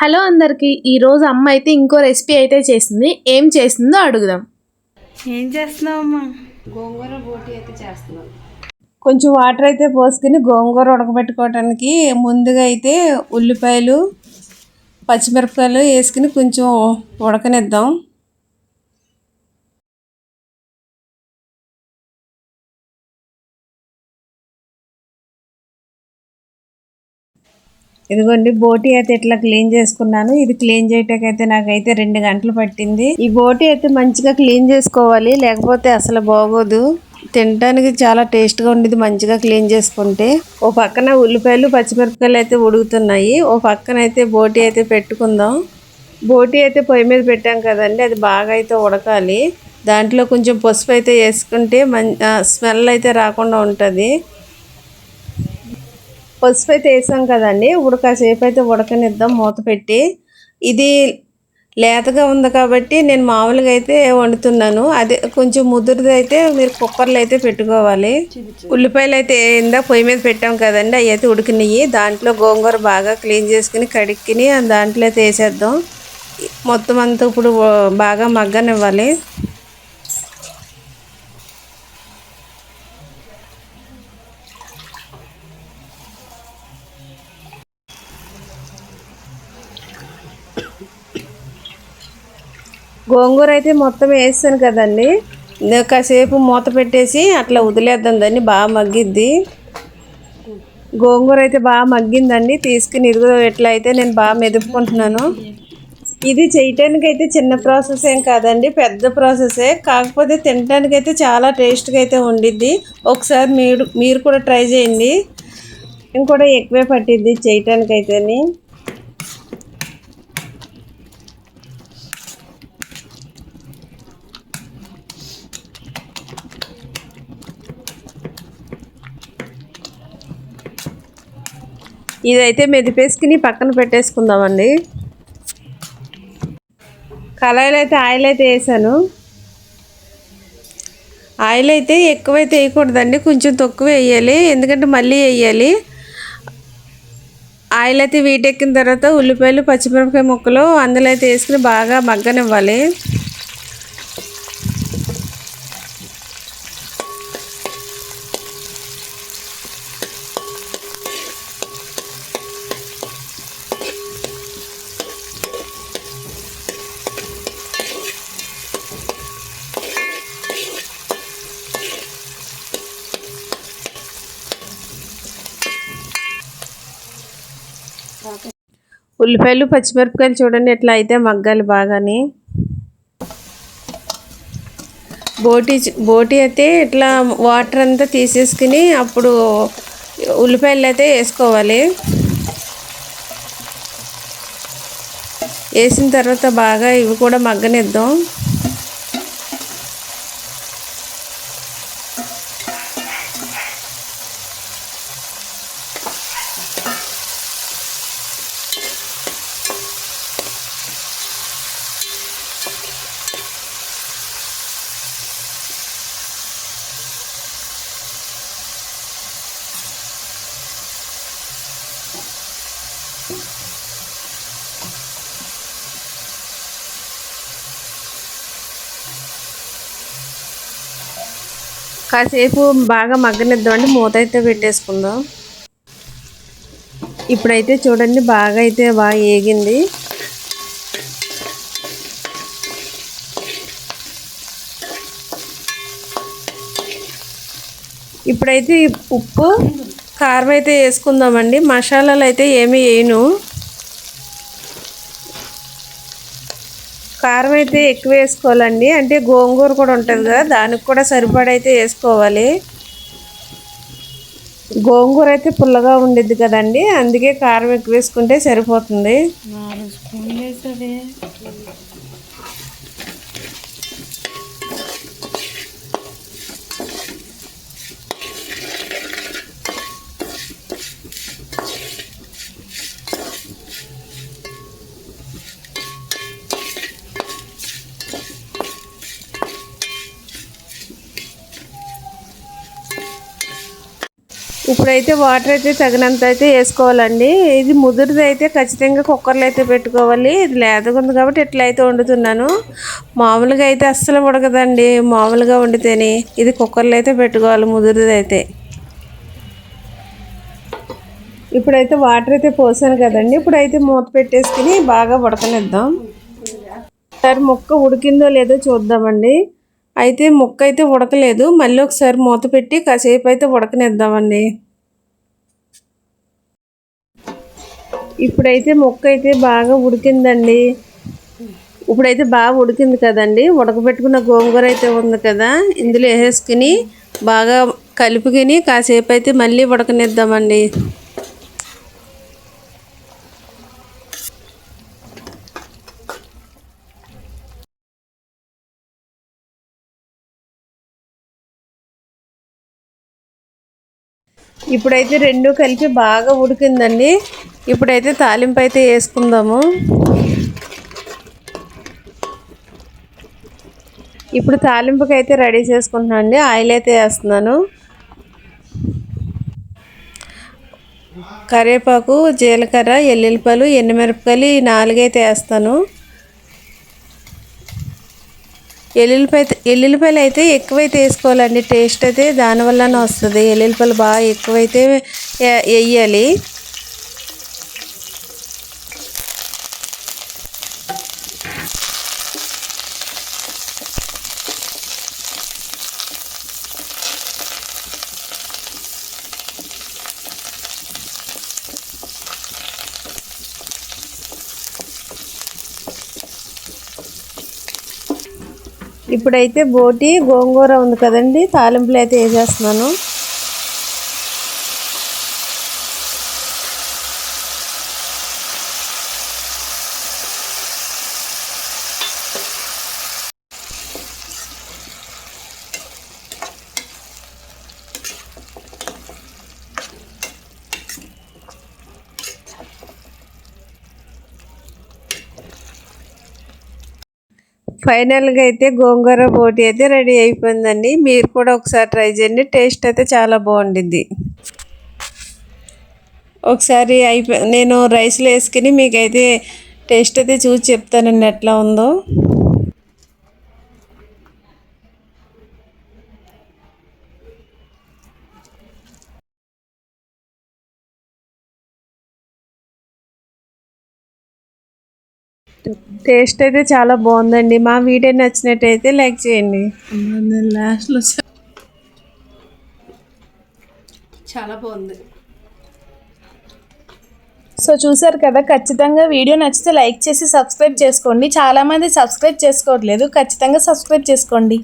Hello అందరికి ఈరోజు అమ్మ అయితే ఇంకో రెసిపీ అయితే చేసింది. ఏం చేసిందో అడుగుదాం. ఏం చేస్తున్నావమ్మా? గోంగూర బోటి అయితే చేస్తున్నాను. కొంచెం వాటర్ అయితే పోసుకుని గోంగూర ఉడకబెట్టుకోవడానికి ముందుగా అయితే ఉల్లిపాయలు పచ్చిమిరపకాయలు వేసుకుని కొంచెం ఉడకనిద్దాం. ఇదిగోండి బోటి అయితే ఇట్లా క్లీన్ చేసుకున్నాను. ఇది క్లీన్ చేయటానికి నాకైతే 2 గంటలు పట్టింది. ఈ బోటి అయితే మంచిగా క్లీన్ చేసుకోవాలి, లేకపోతే అసలు బాగోదు. తినడానికి చాలా టేస్ట్గా ఉండేది మంచిగా క్లీన్ చేసుకుంటే. ఓ పక్కన ఉల్లిపాయలు పచ్చిమిరపకాయలు అయితే ఉడుకుతున్నాయి, ఓ పక్కన అయితే బోటి అయితే పెట్టుకుందాం. బోటి అయితే పొయ్యి మీద పెట్టాం కదండి, అది బాగా అయితే ఉడకాలి. దాంట్లో కొంచెం పసుపు అయితే వేసుకుంటే స్మెల్ అయితే రాకుండా ఉంటుంది. పసుపు అయితే వేసాం కదండి, ఇప్పుడు కాసేపు అయితే ఉడకనిద్దాం మూత పెట్టి. ఇది లేతగా ఉంది కాబట్టి నేను మామూలుగా అయితే వండుతున్నాను. అదే కొంచెం ముదురుది అయితే మీరు కుక్కర్లో అయితే పెట్టుకోవాలి. ఉల్లిపాయలు అయితే పొయ్యి మీద పెట్టాం కదండి, అవి అయితే ఉడికినాయి. దాంట్లో గోంగూర బాగా క్లీన్ చేసుకుని కడుక్కుని దాంట్లో అయితే వేసేద్దాం. మొత్తం అంతా ఇప్పుడు బాగా మగ్గనివ్వాలి. గోంగూర అయితే మొత్తం వేస్తాను కదండి, కాసేపు మూత పెట్టేసి అట్లా వదిలేద్దాం, దాన్ని బాగా మగ్గిద్ది. గోంగూర అయితే బాగా మగ్గిందండి. తీసుకుని ఇదిగో ఎట్లా అయితే నేను బాగా మెదుపుకుంటున్నాను. ఇది చేయటానికి అయితే చిన్న ప్రాసెస్ ఏం కాదండి, పెద్ద ప్రాసెసే. కాకపోతే తినడానికి అయితే చాలా టేస్ట్గా అయితే ఉండిద్ది. ఒకసారి మీరు కూడా ట్రై చేయండి. ఇంకొక ఎక్కువే పట్టిద్ది చేయటానికి అయితేని. ఇదైతే మెదిపేసుకుని పక్కన పెట్టేసుకుందామండి. కళాయిలో అయితే ఆయిల్ అయితే వేసాను. ఆయిల్ అయితే ఎక్కువైతే వేయకూడదండి, కొంచెం తక్కువ వేయాలి, ఎందుకంటే మళ్ళీ వేయాలి. ఆయిల్ అయితే వీటెక్కిన తర్వాత ఉల్లిపాయలు పచ్చిమిరపకాయ ముక్కలు అందులో అయితే వేసుకుని బాగా మగ్గనివ్వాలి. ఉల్లిపాయలు పచ్చిమిరపకాయలు చూడండి ఎట్లా అయితే మగ్గాలి బాగాని. బోటి అయితే ఇట్లా వాటర్ అంతా తీసేసుకుని అప్పుడు ఉల్లిపాయలు అయితే వేసుకోవాలి. వేసిన తర్వాత బాగా ఇవి కూడా మగ్గనిద్దాం. కాసేపు బాగా మగ్గనిద్దామండి, మూత అయితే పెట్టేసుకుందాం. ఇప్పుడైతే చూడండి బాగా ఏగింది. ఇప్పుడైతే ఉప్పు కారం అయితే వేసుకుందామండి. మసాలాలు అయితే ఏమీ వేయను. కారం అయితే ఎక్కువ వేసుకోవాలండి, అంటే గోంగూర కూడా ఉంటుంది కదా, దానికి కూడా సరిపడైతే వేసుకోవాలి. గోంగూర అయితే పుల్లగా ఉండిద్ది కదండి, అందుకే కారం ఎక్కువ వేసుకుంటే సరిపోతుంది. 4 స్పూన్లు వేస్తుంది. ఇప్పుడైతే వాటర్ అయితే తగినంత అయితే వేసుకోవాలండి. ఇది ముదురుది అయితే ఖచ్చితంగా కుక్కర్లో అయితే పెట్టుకోవాలి. ఇది లేతగా ఉంది కాబట్టి ఇట్లా అయితే వండుతున్నాను. మామూలుగా అయితే అస్సలు ఉడకదండి, మామూలుగా వండితేనే. ఇది కుక్కర్లో అయితే పెట్టుకోవాలి ముదురుది అయితే. ఇప్పుడైతే వాటర్ అయితే పోసాను కదండి, ఇప్పుడైతే మూత పెట్టేసుకుని బాగా ఉడకనిద్దాం. ఒకసారి ముక్క ఉడికిందో లేదో చూద్దామండి. అయితే ముక్క అయితే ఉడకలేదు, మళ్ళీ ఒకసారి మూత పెట్టి కాసేపు అయితే ఉడకనిద్దామండి. ఇప్పుడైతే ముక్క అయితే బాగా ఉడికిందండి. ఇప్పుడైతే బాగా ఉడికింది కదండి. ఉడకబెట్టుకున్న గోంగూర అయితే ఉంది కదా, ఇందులో వేసేసుకుని బాగా కలుపుకొని కాసేపు అయితే మళ్ళీ ఉడకనిద్దామండి. ఇప్పుడైతే రెండు కలిపి బాగా ఉడికిందండి. ఇప్పుడైతే తాలింపు అయితే వేసుకుందాము. ఇప్పుడు తాలింపుకి అయితే రెడీ చేసుకుంటున్నాను అండి. ఆయిల్ అయితే వేస్తున్నాను. కరివేపాకు, జీలకర్ర, ఎల్లుల్లిపాయలు, ఎండుమిరపకాయలు ఈ 4 అయితే వేస్తాను. ఎల్లుల్లిపాయలు అయితే ఎక్కువైతే వేసుకోవాలండి, టేస్ట్ అయితే దానివల్లనే వస్తుంది. ఎల్లుల్లిపాయలు బాగా ఎక్కువైతే వేయాలి. ఇప్పుడైతే బోటి గోంగూర ఉంది కదండి, తాలింపులు అయితే వేసేస్తున్నాను. ఫైనల్గా అయితే గోంగూర బోటి అయితే రెడీ అయిపోయిందండి. మీరు కూడా ఒకసారి ట్రై చేయండి, టేస్ట్ అయితే చాలా బాగుండిద్ది. ఒకసారి నేను రైస్లో వేసుకుని మీకైతే టేస్ట్ అయితే చూసి చెప్తానండి ఎట్లా ఉందో. టేస్ట్ అయితే చాలా బాగుందండి. మా వీడియో నచ్చినట్టయితే లైక్ చేయండి. లాస్ట్లో చాలా బాగుంది. సో చూసారు కదా, ఖచ్చితంగా వీడియో నచ్చితే లైక్ చేసి సబ్స్క్రైబ్ చేసుకోండి. చాలామంది సబ్స్క్రైబ్ చేసుకోవట్లేదు, ఖచ్చితంగా సబ్స్క్రైబ్ చేసుకోండి.